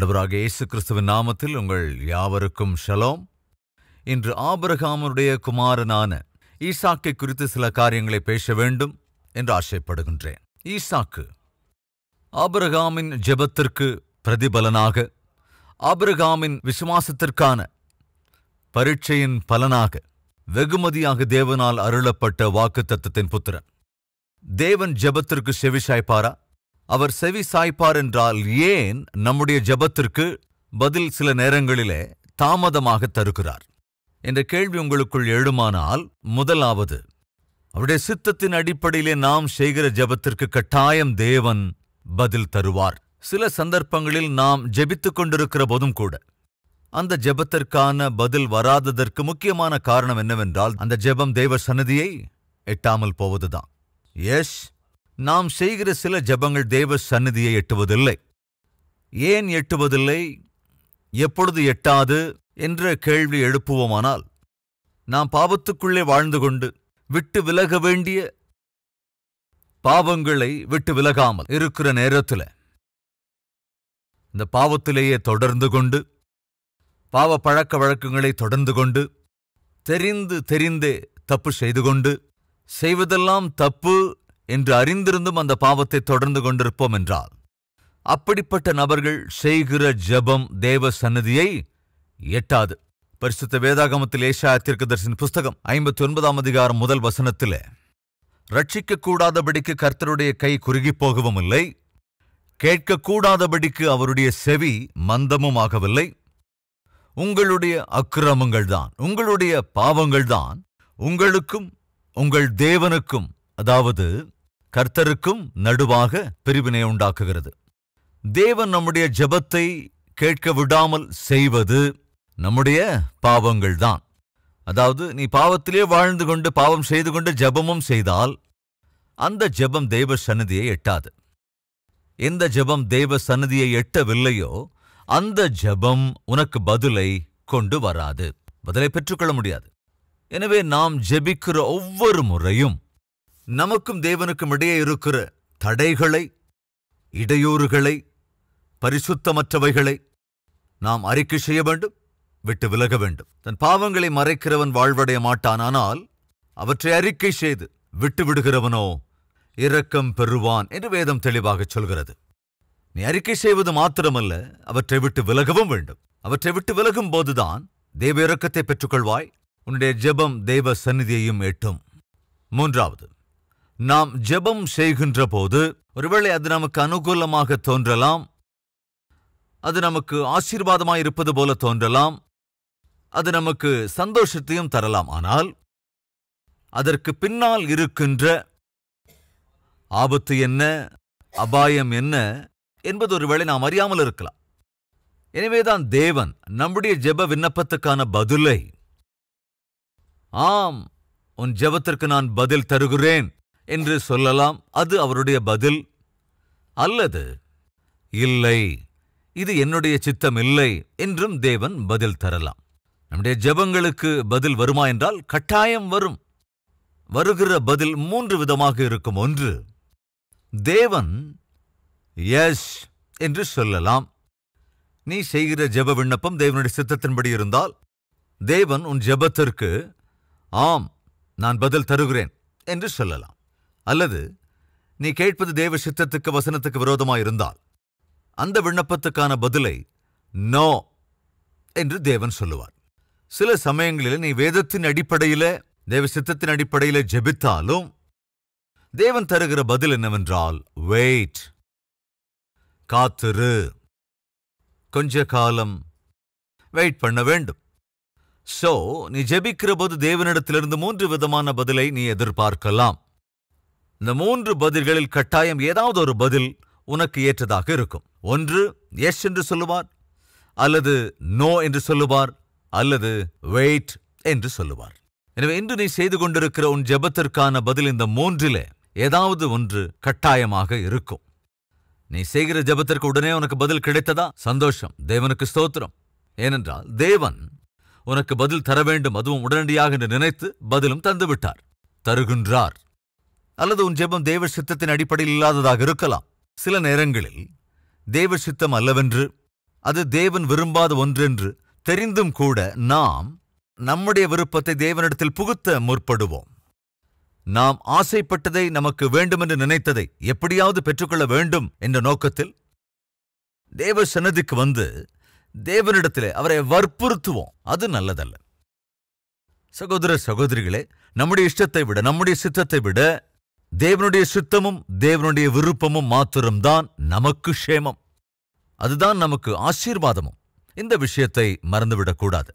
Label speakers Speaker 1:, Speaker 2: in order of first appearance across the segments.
Speaker 1: ஆண்டவராகிய இயேசு கிறிஸ்துவின் நாமத்தில் உங்கள் யாவருக்கும் ஷலோம். இன்று ஆபிரகாமுடைய குமாரனான ஈசாக்கை குறித்து சில காரியங்களை பேச வேண்டும் என்று ஆசைப்படுகின்றேன். ஈசாக்கு ஆபிரகாமின் ஜெபத்திற்கு பிரதிபலனாக, ஆபிரகாமின் விசுவாசத்திற்கான பரீட்சையின் பலனாக, வெகுமதியாக தேவனால் அருளப்பட்ட வாக்குத்தத்தத்தின் புத்திரன். தேவன் ஜெபத்திற்கு செவி சாய்ப்பாரா? அவர் செவி சாய்ப்பார் என்றால் ஏன் நம்முடைய ஜெபத்திற்கு பதில் சில நேரங்களிலே தாமதமாக தருகிறார் என்ற கேள்வி உங்களுக்குள் எழுமானால், முதலாவது, அவருடைய சித்தத்தின் அடிப்படையிலே நாம் செய்கிற ஜெபத்திற்கு கட்டாயம் தேவன் பதில் தருவார். சில சந்தர்ப்பங்களில் நாம் ஜெபித்துக் கொண்டிருக்கிற போதும் கூட அந்த ஜெபத்திற்கான பதில் வராததற்கு முக்கியமான காரணம் என்னவென்றால், அந்த ஜெபம் தேவ சந்நிதியை எட்டாமல் போவதுதான். எஸ், நாம் செய்கிற சில ஜெபங்கள் தேவ சந்நிதியை எட்டுவதில்லை. ஏன் எட்டுவதில்லை, எப்பொழுது எட்டாது என்ற கேள்வி எழுப்புவோமானால், நாம் பாவத்துக்குள்ளே வாழ்ந்து கொண்டு விட்டு விலக வேண்டிய பாவங்களை விட்டு விலகாமல் இருக்கிற நேரத்தில் இந்த பாவத்திலேயே தொடர்ந்து கொண்டு, பாவ பழக்க வழக்கங்களை தொடர்ந்து கொண்டு, தெரிந்தே தப்பு செய்து கொண்டு, செய்வதெல்லாம் தப்பு என்று அறிந்திருந்தும் அந்த பாவத்தை தொடர்ந்து கொண்டிருப்போம் என்றால், அப்படிப்பட்ட நபர்கள் செய்கிற ஜெபம் தேவ சந்நிதியை எட்டாது. பரிசுத்த வேதாகமத்தில் ஏசாயா தீர்க்கதரிசியின் புஸ்தகம் 59ஆம் அதிகாரம் முதல் வசனத்திலே, ரட்சிக்கக்கூடாதபடிக்கு கர்த்தருடைய கை குறுகிப் போகவும் இல்லை, கேட்கக்கூடாதபடிக்கு அவருடைய செவி மந்தமும் ஆகவில்லை. உங்களுடைய அக்கிரமங்கள்தான், உங்களுடைய பாவங்கள்தான் உங்களுக்கும் உங்கள் தேவனுக்கும், அதாவது கர்த்தருக்கும் நடுவாக பிரிவினை உண்டாக்குகிறது. தேவன் நம்முடைய ஜெபத்தை கேட்க விடாமல் செய்வது நம்முடைய பாவங்கள்தான். அதாவது நீ பாவத்திலே வாழ்ந்து கொண்டு பாவம் செய்து கொண்டு ஜெபமும் செய்தால் அந்த ஜெபம் தேவ சந்நிதியை எட்டாது. எந்த ஜெபம் தேவ சந்நிதியை எட்டவில்லையோ அந்த ஜெபம் உனக்கு பதிலை கொண்டு வராது, பதிலை பெற்றுக்கொள்ள முடியாது. எனவே நாம் ஜெபிக்கிற ஒவ்வொரு முறையும் நமக்கும் தேவனுக்கும் இடையே இருக்கிற தடைகளை, இடையூறுகளை, பரிசுத்தமற்றவைகளை நாம் அறிக்கை செய்ய வேண்டும், விட்டு விலக வேண்டும். தன் பாவங்களை மறைக்கிறவன் வாழ்வடைய மாட்டான், ஆனால் அவற்றை அறிக்கை செய்து விட்டு விடுகிறவனோ இரக்கம் பெறுவான் என்று வேதம் தெளிவாகச் சொல்கிறது. நீ அறிக்கை செய்வது மாத்திரமல்ல, அவற்றை விட்டு விலகவும் வேண்டும். அவற்றை விட்டு விலகும் போதுதான் தேவ இரக்கத்தை பெற்றுக்கொள்வாய், உன்னுடைய ஜெபம் தேவ சந்நிதியையும் எட்டும். மூன்றாவது, நாம் ஜெபம் செய்கின்ற போது ஒருவேளை அது நமக்கு அனுகூலமாக தோன்றலாம், அது நமக்கு ஆசீர்வாதமாயிருப்பது போல தோன்றலாம், அது நமக்கு சந்தோஷத்தையும் தரலாம். ஆனால் அதற்கு பின்னால் இருக்கின்ற ஆபத்து என்ன, அபாயம் என்ன என்பது ஒருவேளை நாம் அறியாமல் இருக்கலாம். எனவேதான் தேவன் நம்முடைய ஜெப விண்ணப்பத்துக்கான பதிலை, ஆம் உன் ஜெபத்திற்கு நான் பதில் தருகிறேன் என்று சொல்லலாம். அது அவருடைய பதில். அல்லது இல்லை, இது என்னுடைய சித்தம் இல்லை என்றும் தேவன் பதில் தரலாம். நம்முடைய ஜெபங்களுக்கு பதில் வருமா என்றால் கட்டாயம் வரும். வருகிற பதில் மூன்று விதமாக இருக்கும். ஒன்று, தேவன் எஸ் என்று சொல்லலாம். நீ செய்கிற ஜெப விண்ணப்பம் தேவனுடைய சித்தத்தின்படி இருந்தால் தேவன் உன் ஜெபத்திற்கு ஆம் நான் பதில் தருகிறேன் என்று சொல்லலாம். அல்லது நீ கேட்பது தேவ சித்தத்துக்கு, வசனத்துக்கு விரோதமாயிருந்தால் அந்த விண்ணப்பத்துக்கான பதிலை நோ என்று தேவன் சொல்லுவார். சில சமயங்களில் நீ வேதத்தின் அடிப்படையில, தேவ சித்தத்தின் அடிப்படையில ஜெபித்தாலும் தேவன் தருகிற பதில் என்னவென்றால் வெயிட், காத்திரு, கொஞ்ச காலம் வெயிட் பண்ண வேண்டும். சோ நீ ஜெபிக்கிற போது தேவனிடத்திலிருந்து மூன்று விதமான பதிலை நீ எதிர்பார்க்கலாம். இந்த மூன்று பதில்களில் கட்டாயம் ஏதாவது ஒரு பதில் உனக்கு ஏற்றதாக இருக்கும். ஒன்று எஸ் என்று சொல்லுவார், அல்லது நோ என்று சொல்லுவார், அல்லது வெயிட் என்று சொல்லுவார். எனவே இன்று நீ செய்து கொண்டிருக்கிற உன் ஜெபத்திற்கான பதில் இந்த மூன்றிலே ஏதாவது ஒன்று கட்டாயமாக இருக்கும். நீ செய்கிற ஜெபத்திற்கு உடனே உனக்கு பதில் கிடைத்ததா? சந்தோஷம், தேவனுக்கு ஸ்தோத்திரம். ஏனென்றால் தேவன் உனக்கு பதில் தர வேண்டும், அதுவும் உடனடியாக என்று நினைத்து பதிலும் தந்துவிட்டார், தருகின்றார். அல்லது உன் ஜெபம் தேவ சித்தத்தின் அடிப்படையில் இல்லாததாக இருக்கலாம். சில நேரங்களில் தேவ சித்தம் அல்லவென்று அது தேவன் விரும்பாத ஒன்றென்று தெரிந்தும் கூட நாம் நம்முடைய விருப்பத்தை தேவனிடத்தில் புகுத்த முற்படுவோம். நாம் ஆசைப்பட்டதை, நமக்கு வேண்டுமென்று நினைத்ததை எப்படியாவது பெற்றுக்கொள்ள வேண்டும் என்ற நோக்கத்தில் தேவ சன்னதிக்கு வந்து தேவனிடத்திலே அவரை வற்புறுத்துவோம். அது நல்லதல்ல. சகோதர சகோதரிகளே, நம்முடைய இஷ்டத்தை விட, நம்முடைய சித்தத்தை விட தேவனுடைய சித்தமும் தேவனுடைய விருப்பமும் மாத்திரம்தான் நமக்கு க்ஷேமம். அதுதான் நமக்கு ஆசீர்வாதமும். இந்த விஷயத்தை மறந்துவிடக்கூடாது.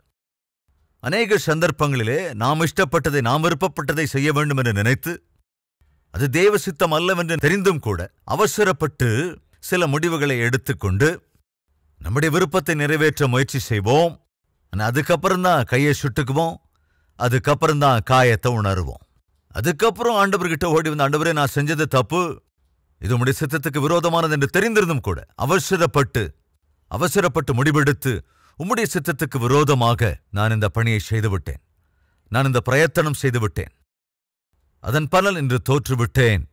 Speaker 1: அநேக சந்தர்ப்பங்களிலே நாம் இஷ்டப்பட்டதை, நாம் விருப்பப்பட்டதை செய்ய வேண்டும் என்று நினைத்து, அது தேவ சித்தம் அல்லவென்று தெரிந்தும் கூட அவசரப்பட்டு சில முடிவுகளை எடுத்துக்கொண்டு நம்முடைய விருப்பத்தை நிறைவேற்ற முயற்சி செய்வோம். அதுக்கப்புறம்தான் கையை சுட்டுக்குவோம். அதுக்கப்புறம்தான் காயத்தை உணருவோம். அதுக்கப்புறம் ஆண்டவர்கிட்ட ஓடி வந்து, ஆண்டவரே, நான் செஞ்சது தப்பு, இது உம்முடைய சித்தத்துக்கு விரோதமானது என்று தெரிந்திருந்தும் கூட அவசரப்பட்டு முடிவெடுத்து உம்முடைய சித்தத்துக்கு விரோதமாக நான் இந்த பணியை செய்துவிட்டேன், நான் இந்த பிரயத்தனம் செய்துவிட்டேன், அதன் பலன் இன்று தோற்றுவிட்டேன்,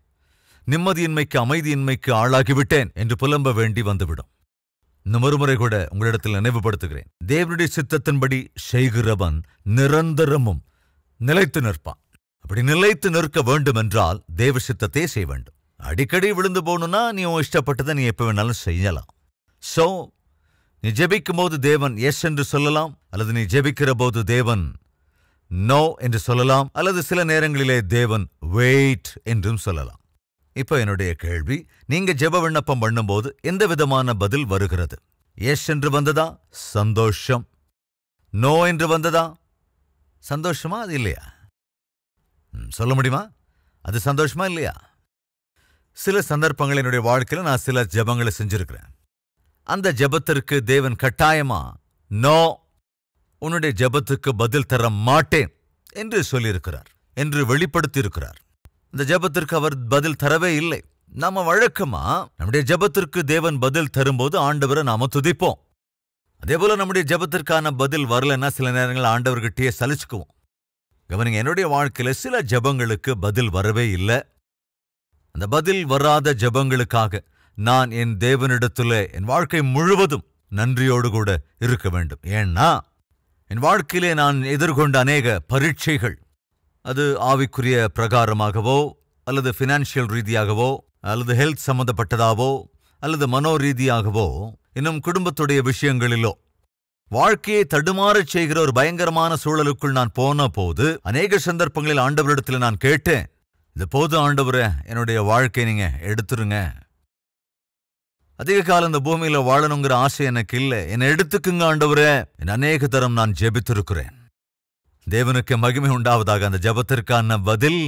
Speaker 1: நிம்மதியின்மைக்கு அமைதியின்மைக்கு ஆளாகிவிட்டேன் என்று புலம்ப வேண்டி வந்துவிடும். இன்னும் ஒருமுறை கூட உங்களிடத்தில் நினைவுபடுத்துகிறேன், தேவனுடைய சித்தத்தின்படி செய்கிறவன் நிரந்தரமும் நிலைத்து நிற்பான். அப்படி நிலைத்து நிற்க வேண்டும் என்றால் தேவ சித்தத்தை செய்ய வேண்டும். அடிக்கடி விழுந்து போகணும்னா நீ இஷ்டப்பட்டதை நீ எப்ப வேணாலும் செய்யலாம். சோ நீ ஜெபிக்கும் போது தேவன் எஸ் என்று சொல்லலாம், அல்லது நீ ஜெபிக்கிற போது தேவன் நோ என்று சொல்லலாம், அல்லது சில நேரங்களிலே தேவன் வெயிட் என்றும் சொல்லலாம். இப்ப என்னுடைய கேள்வி, நீங்க ஜெப விண்ணப்பம் பண்ணும்போது எந்த விதமான பதில் வருகிறது? எஸ் என்று வந்ததா? சந்தோஷம். நோ என்று வந்ததா? சந்தோஷமா? அது இல்லையா? சொல்ல முடியுமா? அது சந்தோஷமா இல்லையா? சில சந்தர்ப்பங்கள் என்னுடைய வாழ்க்கையில் நான் சில ஜெபங்களை செஞ்சிருக்கிறேன். அந்த ஜெபத்திற்கு தேவன் கட்டாயமா நோ, உன்னுடைய ஜெபத்துக்கு பதில் தர மாட்டேன் என்று சொல்லியிருக்கிறார், என்று வெளிப்படுத்தியிருக்கிறார். இந்த ஜெபத்திற்கு அவர் பதில் தரவே இல்லை. நாம வழக்கமா நம்முடைய ஜெபத்திற்கு தேவன் பதில் தரும்போது ஆண்டவரை நாம துதிப்போம். அதே போல நம்முடைய ஜெபத்திற்கான பதில் வரலன்னா சில நேரங்கள் ஆண்டவர்கிட்டயே சலிச்சுக்குவோம். கவனிங்க, என்னுடைய வாழ்க்கையில சில ஜெபங்களுக்கு பதில் வரவே இல்லை. அந்த பதில் வராத ஜெபங்களுக்காக நான் என் தேவனிடத்துல என் வாழ்க்கை முழுவதும் நன்றியோடு கூட இருக்க வேண்டும். ஏன்னா என் வாழ்க்கையிலே நான் எதிர்கொண்ட அநேக பரீட்சைகள், அது ஆவிக்குரிய பிரகாரமாகவோ அல்லது ஃபினான்ஷியல் ரீதியாகவோ அல்லது ஹெல்த் சம்பந்தப்பட்டதாவோ அல்லது மனோ ரீதியாகவோ இன்னும் குடும்பத்துடைய விஷயங்களிலோ வாழ்க்கையை தடுமாறச் செய்கிற ஒரு பயங்கரமான சூழலுக்குள் நான் போன போது அநேக சந்தர்ப்பங்களில் ஆண்டவரிடத்தில் நான் கேட்டேன், இது போது ஆண்டவரே, என்னுடைய வாழ்க்கையை நீங்க எடுத்துருங்க, அதிக காலம் இந்த பூமியில வாழணுங்கிற ஆசை எனக்கு இல்லை, என்னை எடுத்துக்குங்க ஆண்டவரே. என் அநேக தரம் நான் ஜெபித்திருக்கிறேன். தேவனுக்கு மகிமை உண்டாவதாக. அந்த ஜெபத்திற்கான பதில்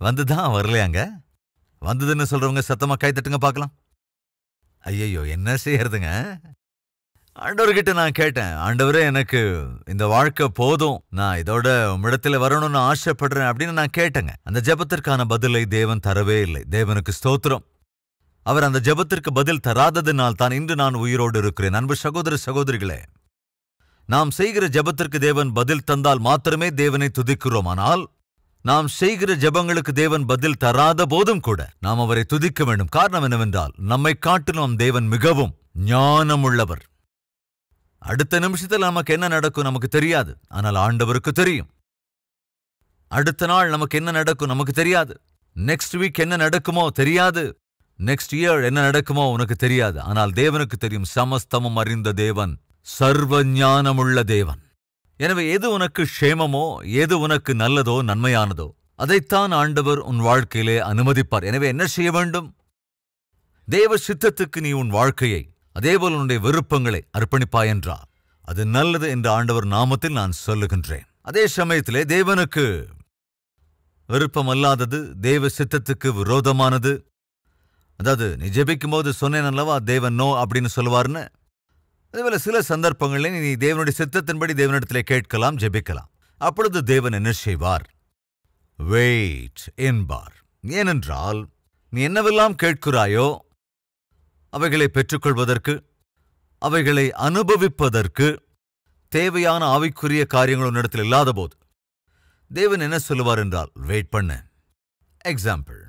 Speaker 1: வந்துதான் வரலையாங்க? வந்ததுன்னு சொல்றவங்க சத்தமா கை தட்டுங்க பார்க்கலாம். ஐயையோ, என்ன செய்யறதுங்க? ஆண்டவர்கிட்ட நான் கேட்டேன், ஆண்டவரே, எனக்கு இந்த வாழ்க்கை போதும், நான் இதோட உம்மிடத்துல வரணும்னு ஆசைப்படுறேன் அப்படின்னு நான் கேட்டேங்க. அந்த ஜெபத்திற்கான பதிலை தேவன் தரவே இல்லை. தேவனுக்கு ஸ்தோத்திரம். அவர் அந்த ஜெபத்திற்கு பதில் தராததினால் தான் இன்று நான் உயிரோடு இருக்கிறேன். அன்பு சகோதர சகோதரிகளே, நாம் செய்கிற ஜெபத்திற்கு தேவன் பதில் தந்தால் மாத்திரமே தேவனை துதிக்கிறோம். ஆனால் நாம் செய்கிற ஜெபங்களுக்கு தேவன் பதில் தராத போதும் கூட நாம் அவரை துதிக்க வேண்டும். காரணம் என்னவென்றால், நம்மை காட்டிலும் தேவன் மிகவும் ஞானமுள்ளவர். அடுத்த நிமிஷத்தில் நமக்கு என்ன நடக்கும் நமக்கு தெரியாது, ஆனால் ஆண்டவருக்கு தெரியும். அடுத்த நாள் நமக்கு என்ன நடக்கும் நமக்கு தெரியாது. நெக்ஸ்ட் வீக் என்ன நடக்குமோ தெரியாது. நெக்ஸ்ட் இயர் என்ன நடக்குமோ உனக்கு தெரியாது. ஆனால் தேவனுக்கு தெரியும். சமஸ்தமும் அறிந்த தேவன், சர்வ ஞானமுள்ள தேவன். எனவே எது உனக்கு க்ஷேமமோ, எது உனக்கு நல்லதோ, நன்மையானதோ, அதைத்தான் ஆண்டவர் உன் வாழ்க்கையிலே அனுமதிப்பார். எனவே என்ன செய்ய வேண்டும்? தேவ சித்தத்துக்கு நீ உன் வாழ்க்கையை, அதேபோல் உன்னுடைய விருப்பங்களை அர்ப்பணிப்பாயென்றால் அது நல்லது என்று ஆண்டவர் நாமத்தில் நான் சொல்லுகின்றேன். அதே சமயத்திலே தேவனுக்கு விருப்பமல்லாதது, தேவ சித்தத்துக்கு விரோதமானது, அதாவது நீ ஜெபிக்கும் போது சொன்னேன் அல்லவா தேவன் நோ அப்படின்னு சொல்லுவார்னு, அதேபோல சில சந்தர்ப்பங்களில் நீ தேவனுடைய சித்தத்தின்படி தேவனிடத்திலே கேட்கலாம், ஜெபிக்கலாம். அப்பொழுது தேவன் என்ன செய்வார்? வெயிட் என்பார். ஏனென்றால் நீ என்னவெல்லாம் கேட்கிறாயோ அவைகளை பெற்றுக்கொள்வதற்கு, அவைகளை அனுபவிப்பதற்கு தேவையான ஆவிக்குரிய காரியங்கள் உன்னிடத்தில் இல்லாத போது தேவன் என்ன சொல்லுவார் என்றால், வெயிட் பண்ண. எக்ஸாம்பிள்,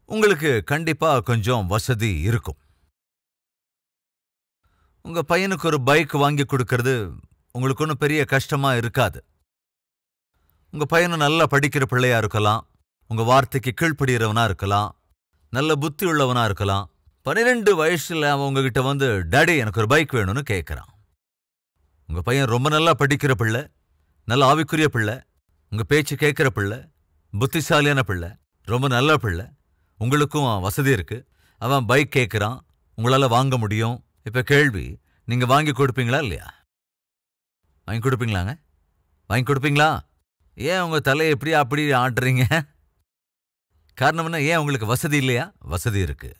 Speaker 1: உங்களுக்கு கண்டிப்பா கொஞ்சம் வசதி இருக்கும். உங்க பையனுக்கு ஒரு பைக் வாங்கி கொடுக்கறது உங்களுக்கு ஒன்றும் பெரிய கஷ்டமா இருக்காது. உங்க பையனும் நல்லா படிக்கிற பிள்ளையா இருக்கலாம், உங்க வார்த்தைக்கு கீழ்ப்படுகிறவனா இருக்கலாம், நல்ல புத்தி உள்ளவனா இருக்கலாம். 12 வயசுல அவன் உங்ககிட்ட வந்து டாடி எனக்கு ஒரு பைக் வேணும்னு கேட்கறான். உங்க பையன் ரொம்ப நல்லா படிக்கிற பிள்ளை, நல்ல ஆவிக்குரிய பிள்ளை, உங்க பேச்சு கேட்கிற பிள்ளை, புத்திசாலியான பிள்ளை, ரொம்ப நல்ல பிள்ளை, உங்களுக்கும் வசதி இருக்கு. அவன் பைக் கேட்கறான், உங்களால வாங்க முடியும். இப்ப கேள்வி, நீங்க வாங்கி கொடுப்பீங்களா இல்லையா? வாங்கி கொடுப்பீங்களாங்க? வாங்கி கொடுப்பீங்களா? ஏன் உங்க தலையை எப்படி அப்படி ஆட்டுறீங்க? காரணம் என்ன? ஏன் உங்களுக்கு வசதி இல்லையா? வசதி இருக்கு.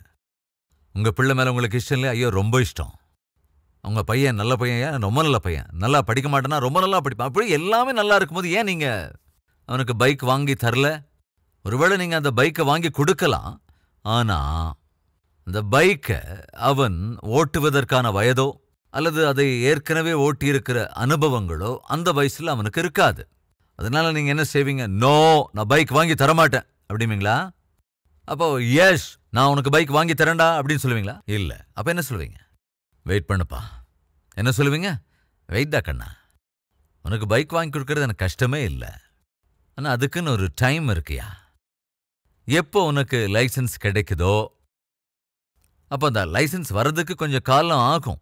Speaker 1: உங்க பிள்ளை மேல உங்களுக்கு இஷ்டம் இல்லையா? ஐயோ ரொம்ப இஷ்டம். உங்க பையன் நல்ல பையன், ரொம்ப நல்ல பையன், நல்லா படிக்க மாட்டேன்னா ரொம்ப நல்லா படிப்பான். அப்படி எல்லாமே நல்லா இருக்கும்போது ஏன் நீங்க அவனுக்கு பைக் வாங்கி தரல? ஒருவேளை நீங்க அந்த பைக்கை வாங்கி கொடுக்கலாம், ஆனா அந்த பைக்கை அவன் ஓட்டுவதற்கான வயதோ அல்லது அதை ஏற்கனவே ஓட்டியிருக்கிற அனுபவங்களோ அந்த வயசுல அவனுக்கு இருக்காது. அதனால நீங்க என்ன செய்வீங்க? நோ, நான் பைக் வாங்கி தரமாட்டேன் அப்படிங்களா? அப்போ எஸ், நான் உனக்கு பைக் வாங்கி தரேன்டா அப்படின்னு சொல்லுவீங்களா? இல்ல. அப்ப என்ன சொல்லுவீங்க? வெயிட் பண்ணுப்பா. என்ன சொல்லுவீங்க? வெயிட் தான் கண்ணா, உனக்கு பைக் வாங்கி கொடுக்கறது எனக்கு கஷ்டமே இல்லை, ஆனா அதுக்குன்னு ஒரு டைம் இருக்குயா. எப்போ உனக்கு லைசன்ஸ் கிடைக்குதோ அப்போ அந்த லைசன்ஸ் வர்றதுக்கு கொஞ்சம் காலம் ஆகும்.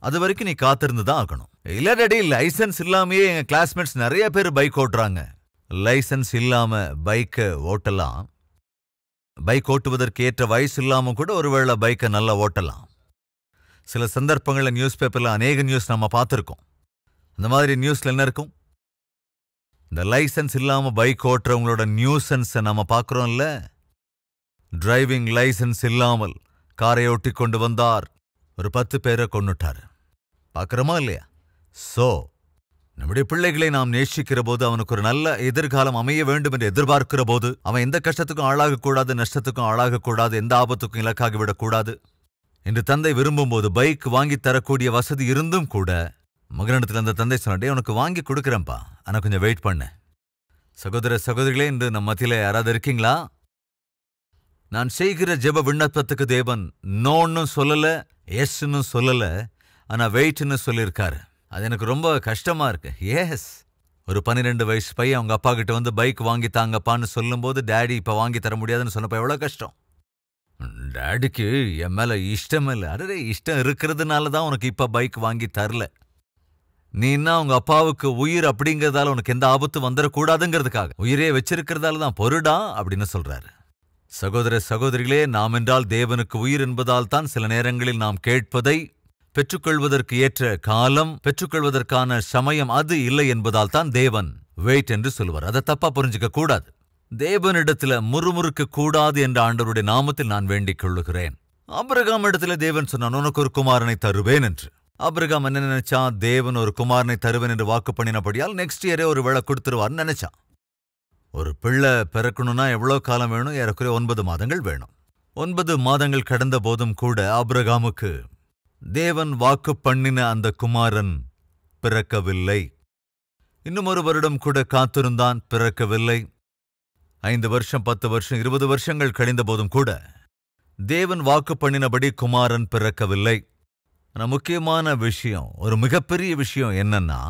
Speaker 1: அது வரைக்கும் நீ காத்திருந்து தான் ஆகணும். இல்ல டாடி, லைசன்ஸ் இல்லாமயே எங்க கிளாஸ்மேட்ஸ் நிறைய பேர் பைக் ஓட்டுறாங்க. லைசன்ஸ் இல்லாம பைக்கை ஓட்டலாம். பைக் ஓட்டுவதற்கு ஏற்ற வயசு இல்லாம கூட ஒருவேளை பைக்கை நல்லா ஓட்டலாம். சில சந்தர்ப்பங்களில் நியூஸ் பேப்பர்ல அநேக நியூஸ் நம்ம பார்த்துருக்கோம். அந்த மாதிரி நியூஸ்ல என்ன இருக்கும்? இந்த லைசன்ஸ் இல்லாம பைக் ஓட்டுறவங்களோட நியூசன்ஸை நம்ம பார்க்குறோம்ல. டிரைவிங் லைசன்ஸ் இல்லாமல் காரை ஓட்டி கொண்டு வந்தார், ஒரு 10 பேரை கொன்னுட்டார். பார்க்குறோமா இல்லையா? சோ நம்முடைய பிள்ளைகளை நாம் நேசிக்கிற போது, அவனுக்கு ஒரு நல்ல எதிர்காலம் அமைய வேண்டும் என்று எதிர்பார்க்கிற போது, அவன் எந்த கஷ்டத்துக்கும் ஆளாகக்கூடாது, நஷ்டத்துக்கும் ஆளாகக்கூடாது, எந்த ஆபத்துக்கும் இலக்காகிவிடக்கூடாது என்று தந்தை விரும்பும் போது பைக் வாங்கி தரக்கூடிய வசதி இருந்தும் கூட மகனிடத்தில் அந்த தந்தை சொன்னே, உனக்கு வாங்கி கொடுக்குறேன்ப்பா, ஆனால் கொஞ்சம் வெயிட் பண்ண. சகோதர சகோதரிகளே, இன்று நம்ம மத்தியில யாராவது இருக்கீங்களா? நான் செய்கிற ஜெப விண்ணப்பத்துக்கு தேவன் நோன்னு சொல்லல, எஸ்ன்னு சொல்லல, ஆனா வெயிட்னு சொல்லியிருக்காரு. அது எனக்கு ரொம்ப கஷ்டமா இருக்கு. எஸ், ஒரு 12 வயசு பையன் அவங்க அப்பா கிட்ட வந்து பைக் வாங்கி தாங்கப்பான்னு சொல்லும்போது, டேடி இப்ப வாங்கி தர முடியாதுன்னு சொன்னப்ப எவ்வளவு கஷ்டம். டேடிக்கு என் மேல இஷ்டம் இல்லை. அடே, இஷ்டம் இருக்கிறதுனால தான் உனக்கு இப்ப பைக் வாங்கி தரல. நீன்னா உங்க அப்பாவுக்கு உயிர் அப்படிங்கிறதால உனக்கு எந்த ஆபத்து வந்துடக்கூடாதுங்கிறதுக்காக உயிரே வச்சிருக்கிறதால தான் பொருடா அப்படின்னு சொல்றாரு. சகோதர சகோதரிகளே, நாம் என்றால் தேவனுக்கு உயிர் என்பதால் தான் சில நேரங்களில் நாம் கேட்பதை பெற்றுக்கொள்வதற்கு ஏற்ற காலம், பெற்றுக்கொள்வதற்கான சமயம் அது இல்லை என்பதால் தான் தேவன் வெயிட் என்று சொல்லுவார். அதை தப்பா புரிஞ்சுக்க கூடாது. தேவனிடத்துல முறுமுறுக்க கூடாது என்ற ஆண்டவருடைய நாமத்தில் நான் வேண்டிக் கொள்ளுகிறேன். ஆபிரகாம் இடத்துல தேவன் சொன்னான், உனக்கு ஒரு குமாரனை தருவேன் என்று. ஆபிரகாம் என்ன நினைச்சா? தேவன் ஒரு குமாரனை தருவேன் என்று வாக்கு பண்ணினபடியால் நெக்ஸ்ட் இயரே ஒரு வேளை கொடுத்துருவார்னு நினைச்சான். ஒரு பிள்ளை பிறக்கணும்னா எவ்வளோ காலம் வேணும்? ஏறக்குறைய 9 மாதங்கள் வேணும். 9 மாதங்கள் கடந்த போதும் கூட ஆபிரகாமுக்கு தேவன் வாக்கு பண்ணின அந்த குமாரன் பிறக்கவில்லை. இன்னும் ஒரு வருடம் கூட காத்திருந்தான், பிறக்கவில்லை. 5 வருஷம், 10 வருஷம், 20 வருஷங்கள் கழிந்த போதும் கூட தேவன் வாக்கு பண்ணினபடி குமாரன் பிறக்கவில்லை. ஆனால் முக்கியமான விஷயம், ஒரு மிகப்பெரிய விஷயம் என்னன்னா,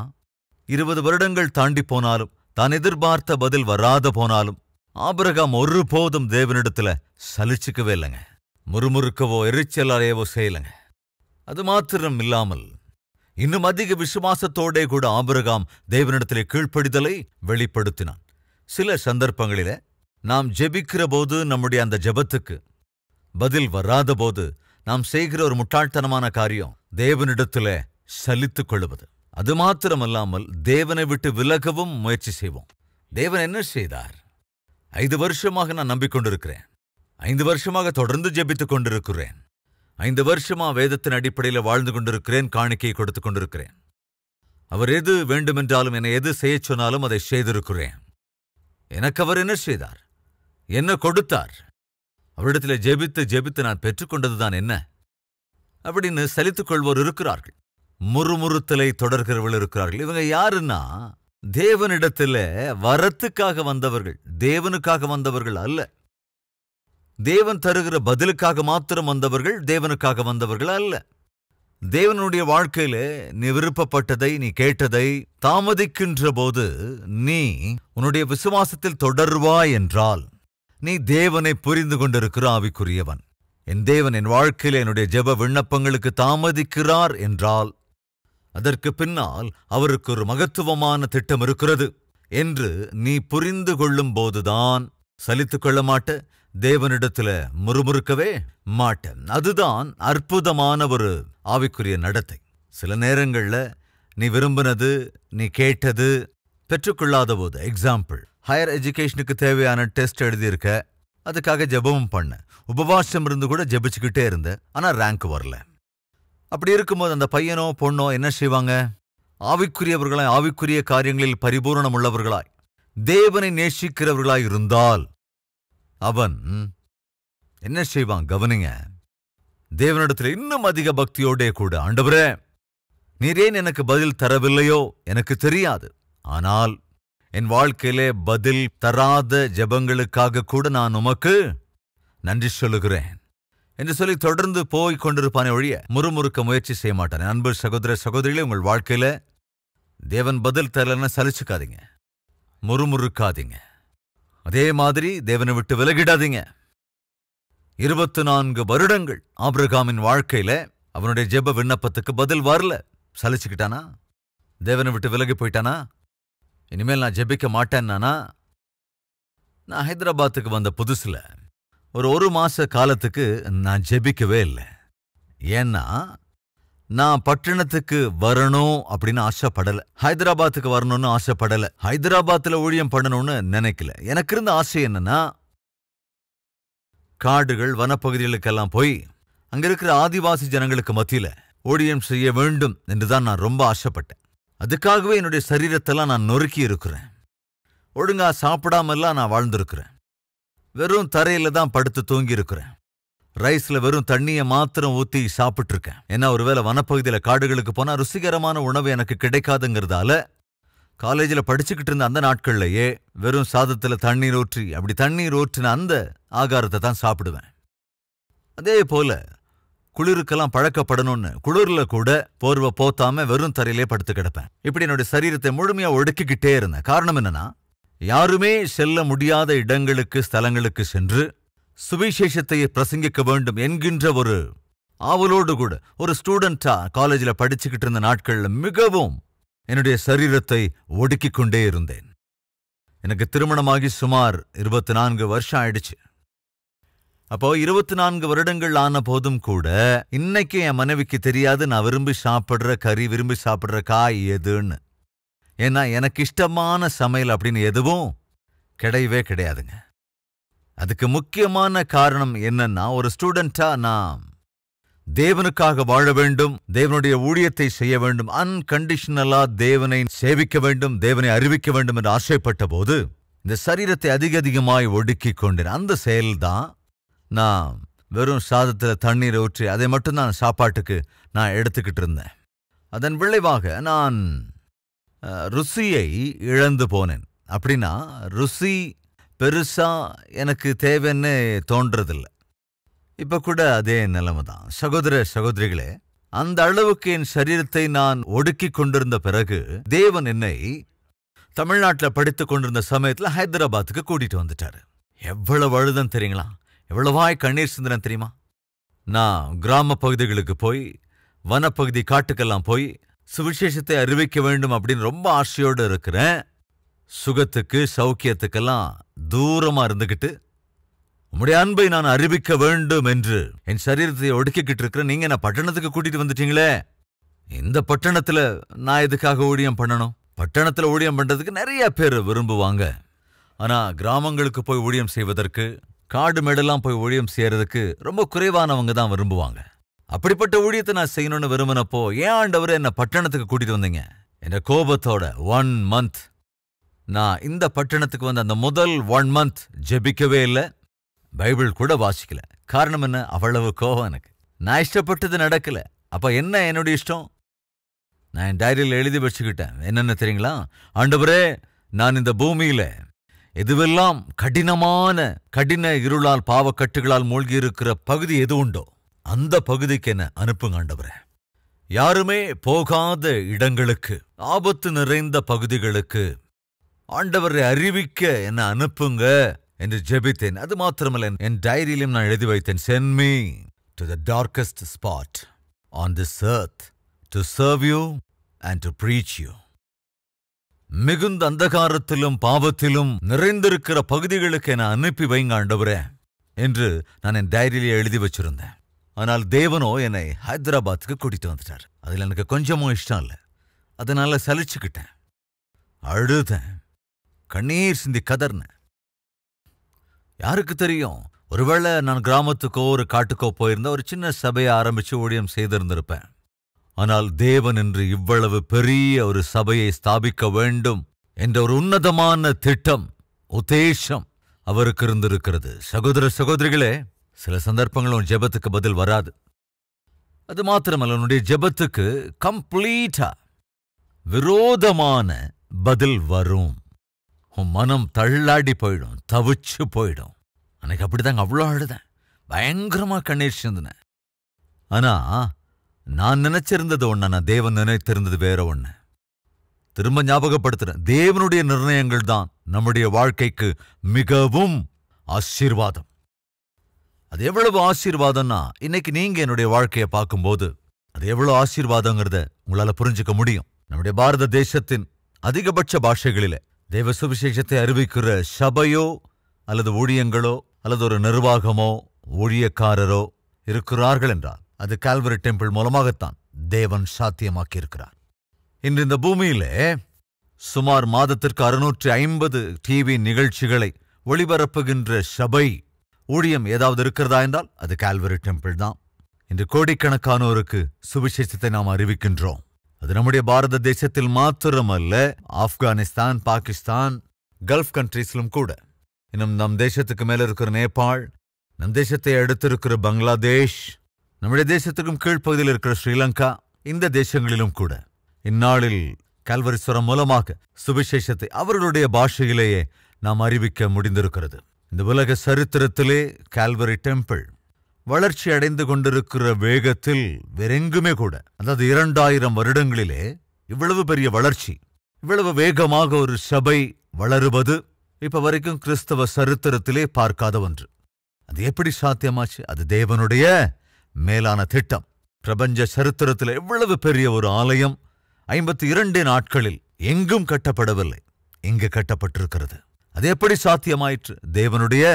Speaker 1: 20 வருடங்கள் தாண்டி போனாலும், தான் எதிர்பார்த்த பதில் வராத போனாலும், ஆபிரகாம் ஒருபோதும் தேவனிடத்துல சலிச்சுக்கவே இல்லைங்க. முறுமுறுக்கவோ எரிச்சலாலேயோ செய்யலைங்க. அது மாத்திரம் இல்லாமல் இன்னும் அதிக விசுவாசத்தோடே கூட ஆபிரகாம் தேவனிடத்திலே கீழ்ப்படிதலை வெளிப்படுத்தினான். சில சந்தர்ப்பங்களில நாம் ஜெபிக்கிற போது நம்முடைய அந்த ஜெபத்துக்கு பதில் வராத போது நாம் செய்கிற ஒரு முட்டாள்தனமான காரியம் தேவனிடத்திலே சலித்துக் கொள்வது. அது மாத்திரமல்லாமல் தேவனை விட்டு விலகவும் முயற்சி செய்வோம். தேவன் என்ன செய்தார்? 5 வருஷமாக நான் நம்பிக்கொண்டிருக்கிறேன், 5 வருஷமாக தொடர்ந்து ஜெபித்துக் கொண்டிருக்கிறேன், 5 வருஷமா வேதத்தின் அடிப்படையில் வாழ்ந்து கொண்டிருக்கிறேன், காணிக்கையை கொடுத்துக் கொண்டிருக்கிறேன். அவர் எது வேண்டுமென்றாலும் என்னை எது செய்ய சொன்னாலும் அதை செய்திருக்கிறேன். எனக்கு அவர் என்ன செய்தார்? என்ன கொடுத்தார்? அவரிடத்தில் ஜெபித்து ஜெபித்து நான் பெற்றுக்கொண்டதுதான் என்ன அப்படின்னு சலித்துக் கொள்வோர் இருக்கிறார்கள். முறுமுறுத்தலை தொடர்கிறவர்கள் இருக்கிறார்கள். இவங்க யாருன்னா, தேவனிடத்தில் வரத்துக்காக வந்தவர்கள், தேவனுக்காக வந்தவர்கள் அல்ல. தேவன் தருகிற பதிலுக்காக மாத்திரம் வந்தவர்கள், தேவனுக்காக வந்தவர்கள் அல்ல. தேவனுடைய வாழ்க்கையில நீ விருப்பப்பட்டதை, நீ கேட்டதை தாமதிக்கின்ற போது நீ உன்னுடைய விசுவாசத்தில் தொடர்வாய் என்றால் நீ தேவனை புரிந்து கொண்டிருக்கிற ஆவிக்குரியவன். என் தேவன் என் வாழ்க்கையில என்னுடைய ஜெப விண்ணப்பங்களுக்கு தாமதிக்கிறார் என்றால் அதற்கு பின்னால் அவருக்கு ஒரு மகத்துவமான திட்டம் இருக்கிறது என்று நீ புரிந்து கொள்ளும் போதுதான் சலித்துக் கொள்ள மாட்ட, தேவனிடத்துல முறுமுறுக்கவே மாட்டேன். அதுதான் அற்புதமான ஒரு ஆவிக்குரிய நடத்தை. சில நேரங்கள்ல நீ விரும்பினது, நீ கேட்டது பெற்றுக்கொள்ளாத போது, எக்ஸாம்பிள், ஹையர் எஜுகேஷனுக்கு தேவையான டெஸ்ட் எழுதியிருக்க, அதுக்காக ஜெபமும் பண்ண, உபவாசம் இருந்து கூட ஜெபிச்சுக்கிட்டே இருந்த, ஆனா ரேங்க் வரல. அப்படி இருக்கும்போது அந்த பையனோ பொண்ணோ என்ன செய்வாங்க? ஆவிக்குரியவர்களாய், ஆவிக்குரிய காரியங்களில் பரிபூரணம் உள்ளவர்களாய், தேவனை நேசிக்கிறவர்களாய் இருந்தால் அவன் என்ன செய்வான்? கவனிங்க. தேவனிடத்தில் இன்னும் அதிக பக்தியோடே கூட, ஆண்டவரே நீரேன் எனக்கு பதில் தரவில்லையோ எனக்கு தெரியாது, ஆனால் என் வாழ்க்கையிலே பதில் தராத ஜெபங்களுக்காக கூட நான் உமக்கு நன்றி சொல்லுகிறேன் என்று சொல்லி தொடர்ந்து போய் கொண்டிருப்பானே ஒழிய முறுமுறுக்க முயற்சி செய்ய மாட்டானே. அன்பு சகோதர சகோதரிகளே, உங்கள் வாழ்க்கையில தேவன் பதில் தரலன்னா சலிச்சுக்காதீங்க, முறுமுறுக்காதீங்க. அதே மாதிரி தேவனை விட்டு விலகிடாதீங்க. 24 வருடங்கள் ஆபிரகாமின் வாழ்க்கையில அவனுடைய ஜெப விண்ணப்பத்துக்கு பதில் வரல. சலிச்சுக்கிட்டானா? தேவனை விட்டு விலகி போயிட்டானா? இனிமேல் நான் ஜெபிக்க மாட்டேன்னானா? நான் ஹைதராபாத்துக்கு வந்த புதுசுல ஒரு மாச காலத்துக்கு நான் ஜெபிக்கவே இல்லை. ஏன்னா நான் பட்டணத்துக்கு வரணும் அப்படின்னு ஆசைப்படல, ஹைதராபாத்துக்கு வரணும்னு ஆசைப்படல, ஹைதராபாத்ல ஊழியம் பண்ணணும்னு நினைக்கல. எனக்கு இருந்த ஆசை என்னன்னா, காடுகள் வனப்பகுதிகளுக்கெல்லாம் போய் அங்க இருக்கிற ஆதிவாசி ஜனங்களுக்கு மத்தியில ஊழியம் செய்ய வேண்டும் என்றுதான் நான் ரொம்ப ஆசைப்பட்டேன். அதுக்காகவே என்னுடைய சரீரத்தெல்லாம் நான் நொறுக்கி இருக்கிறேன். ஒழுங்கா சாப்பிடாமல்லாம் நான் வாழ்ந்திருக்கிறேன். வெறும் தரையில தான் படுத்து தூங்கி இருக்கிறேன். ரைஸ்ல வெறும் தண்ணியை மாத்திரம் ஊத்தி சாப்பிட்டு இருக்கேன். ஏன்னா ஒருவேளை வனப்பகுதியில காடுகளுக்கு போனா ருசிகரமான உணவு எனக்கு கிடைக்காதுங்கிறதால காலேஜில் படிச்சுக்கிட்டு இருந்த அந்த நாட்கள்லயே வெறும் சாதத்துல தண்ணீர் ஊற்றி, அப்படி தண்ணீர் ஊற்றின அந்த ஆகாரத்தை தான் சாப்பிடுவேன். அதே போல குளிருக்கெல்லாம் பழக்கப்படணும்னு குளிர்ல கூட போர்வை போத்தாம வெறும் தரையிலே படுத்து கிடப்பேன். இப்படி என்னுடைய சரீரத்தை முழுமையா ஒடுக்கிக்கிட்டே இருந்தேன். காரணம் என்னன்னா, யாருமே செல்ல முடியாத இடங்களுக்கு, ஸ்தலங்களுக்கு சென்று சுவிசேஷத்தை பிரசங்கிக்க வேண்டும் என்கின்ற ஒரு ஆவலோடு கூட ஒரு ஸ்டூடெண்டா காலேஜில் படிச்சுக்கிட்டு இருந்த நாட்கள்ல மிகவும் என்னுடைய சரீரத்தை ஒடுக்கிக் கொண்டே இருந்தேன். எனக்கு திருமணமாகி சுமார் 24 வருஷம் ஆயிடுச்சு. அப்போ 24 வருடங்கள் ஆன போதும் கூட இன்னைக்கு என் மனைவிக்கு தெரியாது நான் விரும்பி சாப்பிடுற கறி, விரும்பி சாப்பிடுற காய் எதுன்னு. ஏன்னா எனக்கு இஷ்டமான சமையல் அப்படின்னு எதுவும் கிடையவே கிடையாதுங்க. அதுக்கு முக்கியமான காரணம் என்னன்னா, ஒரு ஸ்டூடெண்டா நான் தேவனுக்காக வாழ வேண்டும், தேவனுடைய ஊழியத்தை செய்ய வேண்டும், அன்கண்டிஷனலா தேவனை சேவிக்க வேண்டும், தேவனை அறிவிக்க வேண்டும் என்று ஆசைப்பட்ட போது இந்த சரீரத்தை அதிகமாய் ஒடுக்கிக் கொண்டேன். அந்த செயல்தான் நான் வெறும் சாதத்துல தண்ணீரை ஊற்றி அதை மட்டும்தான் சாப்பாட்டுக்கு நான் எடுத்துக்கிட்டு இருந்தேன். அதன் விளைவாக நான் ருசியை இழந்து போனேன். அப்படின்னா ருசி பெருசா எனக்கு தேவைன்னு தோன்றதில்லை. இப்ப கூட அதே நிலைமை தான். சகோதர சகோதரிகளே, அந்த அளவுக்கு என் சரீரத்தை நான் ஒடுக்கிக் கொண்டிருந்த பிறகு தேவன் என்னை தமிழ்நாட்டில் படித்துக் கொண்டிருந்த சமயத்தில் ஹைதராபாத்துக்கு கூட்டிட்டு வந்துட்டாரு. எவ்வளவு அழுதம் தெரியுங்களா? எவ்வளவாய் கண்ணீர் சிந்தனை தெரியுமா? நான் கிராம பகுதிகளுக்கு போய், வனப்பகுதி காட்டுக்கெல்லாம் போய் சுவிசேஷத்தை அறிவிக்க வேண்டும் அப்படின்னு ரொம்ப ஆசையோடு இருக்கிறேன். சுகத்துக்கு சௌக்கியத்துக்கெல்லாம் தூரமா இருந்துகிட்டு உம்முடைய அன்பை நான் அறிவிக்க வேண்டும் என்று என் சரீரத்தை ஒடுக்கிக்கிட்டு இருக்கிறேன். நீங்க என்ன பட்டணத்துக்கு கூட்டிட்டு வந்துட்டீங்களே. இந்த பட்டணத்துல நான் எதுக்காக ஊழியம் பண்ணணும்? பட்டணத்துல ஊழியம் பண்றதுக்கு நிறைய பேர் விரும்புவாங்க. ஆனா கிராமங்களுக்கு போய் ஊழியம் செய்வதற்கு, காடு மேடெல்லாம் போய் ஊழியம் செய்யறதுக்கு ரொம்ப குறைவானவங்க தான் விரும்புவாங்க. அப்படிப்பட்ட ஊழியத்தை நான் செய்யணும்னு விரும்பினப்போ, ஏன் ஆண்டவரை என்ன பட்டணத்துக்கு கூட்டிட்டு வந்தீங்க? என் கோபத்தோட 1 மந்த் நான் இந்த பட்டணத்துக்கு வந்த அந்த முதல் 1 மந்த் ஜெபிக்கவே இல்லை, பைபிள் கூட வாசிக்கல. காரணம் என்ன? அவ்வளவு கோபம் எனக்கு. நான் இஷ்டப்பட்டது நடக்கல. அப்ப என்ன என்னுடைய இஷ்டம்? நான் என் டைரியில் எழுதி வச்சுக்கிட்டேன். என்னென்ன தெரியுங்களா? ஆண்டவரே, நான் இந்த பூமியில எதுவெல்லாம் கடின இருளால் பாவக்கட்டுகளால் மூழ்கியிருக்கிற பகுதி எது உண்டோ அந்த பகுதிக்கு என்ன அனுப்புங்க ஆண்டவரே. யாருமே போகாத இடங்களுக்கு, ஆபத்து நிறைந்த பகுதிகளுக்கு ஆண்டவரை அறிவிக்க என்ன அனுப்புங்க என்று ஜெபித்தேன். அது மாத்திரமல்ல, என் டைரியிலும் நான் எழுதி வைத்தேன், send me to the darkest spot on this earth to serve you and to preach you. மிகுந்த அந்தகாரத்திலும் பாவத்திலும் நிறைந்திருக்கிற பகுதிகளுக்கு என அனுப்பி வைங்க ஆண்டவரே என்று நான் என் டைரியிலே எழுதி வச்சிருந்தேன். ஆனால் தேவனோ என்னை ஹைதராபாத்துக்கு கூட்டிட்டு வந்துட்டார். அதில் எனக்கு கொஞ்சமும் இஷ்டம் இல்லை. அதனால சலிச்சுக்கிட்டேன், அழுதேன், கண்ணீர் சிந்தி கதர்னேன். யாருக்கு தெரியும், ஒருவேளை நான் கிராமத்துக்கோ ஒரு காட்டுக்கோ போயிருந்தா ஒரு சின்ன சபையை ஆரம்பிச்சு ஊழியம் செய்திருந்திருப்பேன். ஆனால் தேவன் என்று இவ்வளவு பெரிய ஒரு சபையை ஸ்தாபிக்க வேண்டும் என்ற ஒரு உன்னதமான திட்டம், உத்தேசம் அவருக்கு இருந்திருக்கிறது. சகோதர சகோதரிகளே, சில சந்தர்ப்பங்களும் ஜெபத்துக்கு பதில் வராது. அது மாத்திரமல்ல, உன்னுடைய ஜெபத்துக்கு கம்ப்ளீட்டா விரோதமான பதில் வரும். உன் மனம் தள்ளாடி போயிடும், தவிச்சு போயிடும். அன்னைக்கு அப்படிதாங்க அவ்வளோ அழுதேன், பயங்கரமா கண்ணீர் சிந்தினேன். ஆனா நான் நினைச்சிருந்தது ஒண்ணு, நான் தேவன் நினைத்திருந்தது வேற ஒண்ணு. திரும்ப ஞாபகப்படுத்துறேன், தேவனுடைய நிர்ணயங்கள் தான் நம்முடைய வாழ்க்கைக்கு மிகவும் ஆசீர்வாதம். அது எவ்வளவு ஆசீர்வாதம்னா, இன்னைக்கு நீங்க என்னுடைய வாழ்க்கையை பார்க்கும்போது அது எவ்வளவு ஆசீர்வாதங்கிறத உங்களால புரிஞ்சுக்க முடியும். நம்முடைய பாரத தேசத்தின் அதிகபட்ச பாஷைகளிலே தேவ சுவிசேஷத்தை அறிவிக்கிற சபையோ அல்லது ஊழியங்களோ அல்லது ஒரு நிர்வாகமோ ஊழியக்காரரோ இருக்கிறார்கள் என்றால் அது கால்வரி டெம்பிள் மூலமாகத்தான் தேவன் சாத்தியமாக்கி இருக்கிறார். இன்று இந்த பூமியிலே சுமார் மாதத்திற்கு 650 டிவி நிகழ்ச்சிகளை ஒளிபரப்புகின்ற சபை ஊழியம் ஏதாவது இருக்கிறதா என்றால் அது கால்வரி டெம்பிள் தான். இன்று கோடிக்கணக்கானோருக்கு சுவிசேஷத்தை நாம் அறிவிக்கின்றோம். அது நம்முடைய பாரத தேசத்தில் மாத்திரமல்ல, ஆப்கானிஸ்தான், பாகிஸ்தான், கல்ஃப் கண்ட்ரீஸ்லும் கூட. இன்னும் நம் தேசத்துக்கு மேல இருக்கிற நேபாள், நம் தேசத்தை அடுத்திருக்கிற பங்களாதேஷ், நம்முடைய தேசத்துக்கும் கீழ்ப்பகுதியில் இருக்கிற ஸ்ரீலங்கா, இந்த தேசங்களிலும் கூட இந்நாளில் கால்வரிஸ்வரம் மூலமாக சுவிசேஷத்தை அவர்களுடைய பாஷையிலேயே நாம் அறிவிக்க முடிந்திருக்கிறது. இந்த உலக சரித்திரத்திலே கால்வரி டெம்பிள் வளர்ச்சி அடைந்து கொண்டிருக்கிற வேகத்தில் வேறெங்குமே கூட, அதாவது 2000 வருடங்களிலே இவ்வளவு பெரிய வளர்ச்சி, இவ்வளவு வேகமாக ஒரு சபை வளருவது இப்ப வரைக்கும் கிறிஸ்தவ சரித்திரத்திலே பார்க்காத ஒன்று. அது எப்படி சாத்தியமாச்சு? அது தேவனுடைய மேலான திட்டம். பிரபஞ்ச சரித்திரத்தில் எவ்வளவு பெரிய ஒரு ஆலயம் 52 நாட்களில் எங்கும் கட்டப்படவில்லை, இங்கு கட்டப்பட்டிருக்கிறது. அது எப்படி சாத்தியமாயிற்று? தேவனுடைய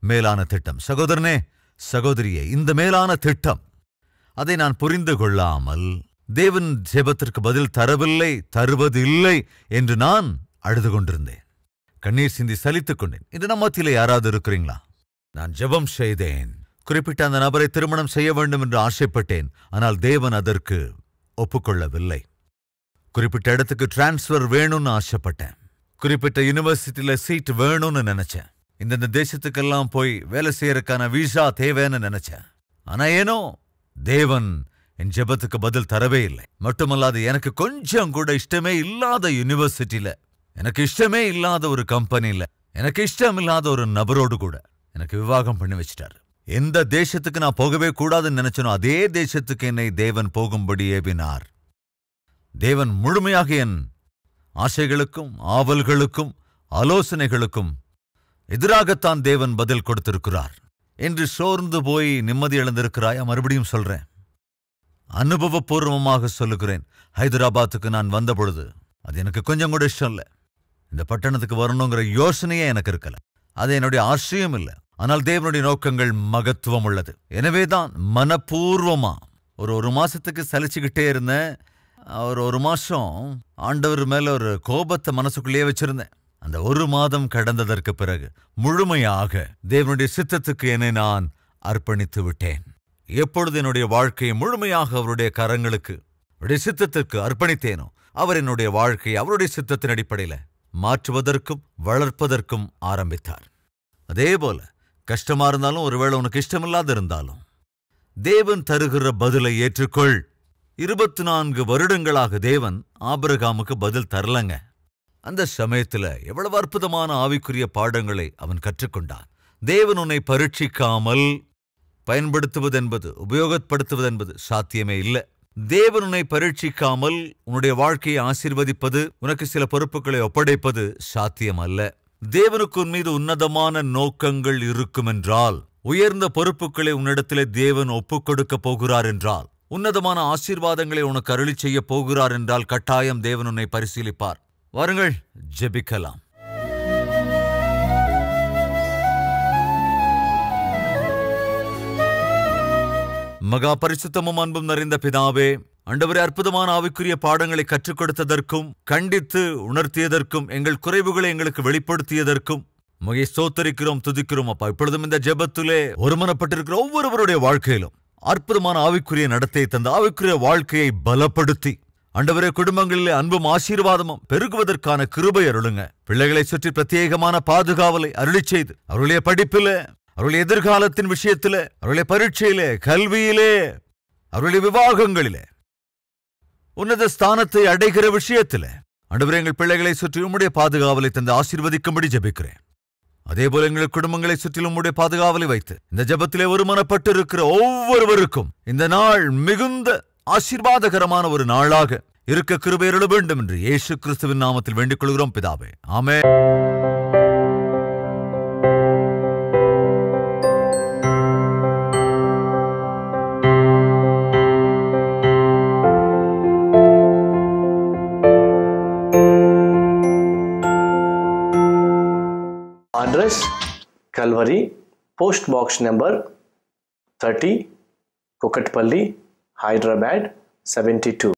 Speaker 1: மேலான திட்டம். சகோதரனே, சகோதரியே, இந்த மேலான திட்டம் அதை நான் புரிந்து கொள்ளாமல் தேவன் ஜெபத்திற்கு பதில் தரவில்லை, தருவதில்லை என்று நான் அழுது கொண்டிருந்தேன், கண்ணீர் சிந்தி சலித்துக் கொண்டேன். இது நம்ம மத்தியிலே யாராவது இருக்கிறீங்களா? நான் ஜெபம் செய்தேன், குறிப்பிட்ட அந்த நபரை திருமணம் செய்ய வேண்டும் என்று ஆசைப்பட்டேன். ஆனால் தேவன் அதற்கு ஒப்புக்கொள்ளவில்லை. குறிப்பிட்ட இடத்துக்கு டிரான்ஸ்ஃபர் வேணும்னு ஆசைப்பட்டேன். குறிப்பிட்ட யூனிவர்சிட்டியில சீட் வேணும்னு நினைச்சேன். இந்த தேசத்துக்கெல்லாம் போய் வேலை செய்யறதுக்கான வீசா தேவைன்னு நினைச்சேன். ஆனா ஏனோ தேவன் என் ஜெபத்துக்கு பதில் தரவே இல்லை. மட்டுமல்லாது எனக்கு கொஞ்சம் கூட இஷ்டமே இல்லாத யூனிவர்சிட்டியில, எனக்கு இஷ்டமே இல்லாத ஒரு கம்பெனியில, எனக்கு இஷ்டம் இல்லாத ஒரு நபரோடு கூட எனக்கு விவாகம் பண்ணி வச்சிட்டாரு. எந்த தேசத்துக்கு நான் போகவே கூடாதுன்னு நினைச்சனோ அதே தேசத்துக்கு என்னை தேவன் போகும்படி ஏவினார். தேவன் முழுமையாக என் ஆசைகளுக்கும் ஆவல்களுக்கும் ஆலோசனைகளுக்கும் எதிராகத்தான் தேவன் பதில் கொடுத்திருக்கிறார் என்று சோர்ந்து போய் நிம்மதி இழந்திருக்கிறாயா? மறுபடியும் சொல்றேன், அனுபவபூர்வமாக சொல்லுகிறேன். ஹைதராபாத்துக்கு நான் வந்த பொழுது அது எனக்கு கொஞ்சம் கூட இஷ்டம் இல்லை. இந்த பட்டணத்துக்கு வரணுங்கிற யோசனையே எனக்கு இருக்கல. அது என்னுடைய ஆசையும் இல்லை. ஆனால் தேவனுடைய நோக்கங்கள் மகத்துவம் உள்ளது. எனவேதான் மனப்பூர்வமா ஒரு மாசத்துக்கு சலிச்சுக்கிட்டே இருந்தேன். ஒரு மாசம் ஆண்டவர் மேல ஒரு கோபத்தை மனசுக்குள்ளேயே வச்சிருந்தேன். அந்த 1 மாதம் கடந்ததற்கு பிறகு முழுமையாக தேவனுடைய சித்தத்துக்கு என்னை நான் அர்ப்பணித்து விட்டேன். எப்பொழுது என்னுடைய வாழ்க்கையை முழுமையாக அவருடைய கரங்களுக்கு, அவருடைய சித்தத்திற்கு அர்ப்பணித்தேனோ, அவர் என்னுடைய வாழ்க்கையை அவருடைய சித்தத்தின் அடிப்படையில மாற்றுவதற்கும் வளர்ப்பதற்கும் ஆரம்பித்தார். அதே போல கஷ்டமா இருந்தாலும், ஒருவேளை உனக்கு இஷ்டமில்லாது இருந்தாலும், தேவன் தருகிற பதிலை ஏற்றுக்கொள். 24 வருடங்களாக தேவன் ஆபிரகாமுக்கு பதில் தரலங்க. அந்த சமயத்துல எவ்வளவு அற்புதமான ஆவிக்குரிய பாடங்களை அவன் கற்றுக்கொண்டான். தேவன் உன்னை பரீட்சிக்காமல் பயன்படுத்துவது என்பது, உபயோகப்படுத்துவது என்பது சாத்தியமே இல்லை. தேவன் உன்னை பரீட்சிக்காமல் உன்னுடைய வாழ்க்கையை ஆசீர்வதிப்பது, உனக்கு சில பொறுப்புகளை ஒப்படைப்பது சாத்தியம் அல்ல. தேவனுக்கு உன் மீது உன்னதமான நோக்கங்கள் இருக்கும் என்றால், உயர்ந்த பொறுப்புகளை உன்னிடத்திலே தேவன் ஒப்புக் கொடுக்க போகிறார் என்றால், உன்னதமான ஆசீர்வாதங்களை உனக்கு அருளி செய்ய போகிறார் என்றால், கட்டாயம் தேவன் உன்னை பரிசீலிப்பார். வாருங்கள், ஜெபிக்கலாம். மகா பரிசுத்தமும் அன்பும் நிறைந்த பிதாவே, ஆண்டவரே, அற்புதமான ஆவிக்குரிய பாடங்களை கற்றுக் கொடுத்ததற்கும் கண்டித்து உணர்த்தியதற்கும் எங்கள் குறைவுகளை எங்களுக்கு வெளிப்படுத்தியதற்கும் மகை ஸ்தோத்தரிக்கிறோம், துதிக்கிறோம் அப்பா. இப்பொழுதும் இந்த ஜெபத்திலே ஒருமனப்பட்டிருக்கிற ஒவ்வொருவருடைய வாழ்க்கையிலும் அற்புதமான ஆவிக்குரிய நடத்தை தந்த ஆவிக்குரிய வாழ்க்கையை பலப்படுத்தி, ஆண்டவரே, குடும்பங்களிலே அன்பும் ஆசீர்வாதமும் பெருகுவதற்கான கிருபை அருளுங்க. பிள்ளைகளை சுற்றி பிரத்யேகமான பாதுகாவலை அருளி செய்து அவருடைய படிப்பிலே, அவருடைய எதிர்காலத்தின் விஷயத்திலே, அவருடைய பரீட்சையிலே, கல்வியிலே, அவருடைய விவாகங்களிலே உன்னத ஸ்தானத்தை அடைகிற விஷயத்திலே ஆண்டவரே, எங்கள் பிள்ளைகளை சுற்றி உம்முடைய பாதுகாவலை தந்து ஆசீர்வதிக்கும்படி ஜெபிக்கிறேன். அதேபோல எங்கள் குடும்பங்களை சுற்றிலும் உம்முடைய பாதுகாவலை வைத்து இந்த ஜெபத்திலே ஒருமனப்பட்டு இருக்கிற ஒவ்வொருவருக்கும் இந்த நாள் மிகுந்த ஆசீர்வாதகரமான ஒரு நாளாக இருக்க கிருபை அருள வேண்டும் என்று இயேசு கிறிஸ்துவின் நாமத்தில் வேண்டிக் கொள்கிறோம் பிதாவே, ஆமென்.
Speaker 2: Address Calvary, Post Box number 30, Kokatpalli, Hyderabad 72.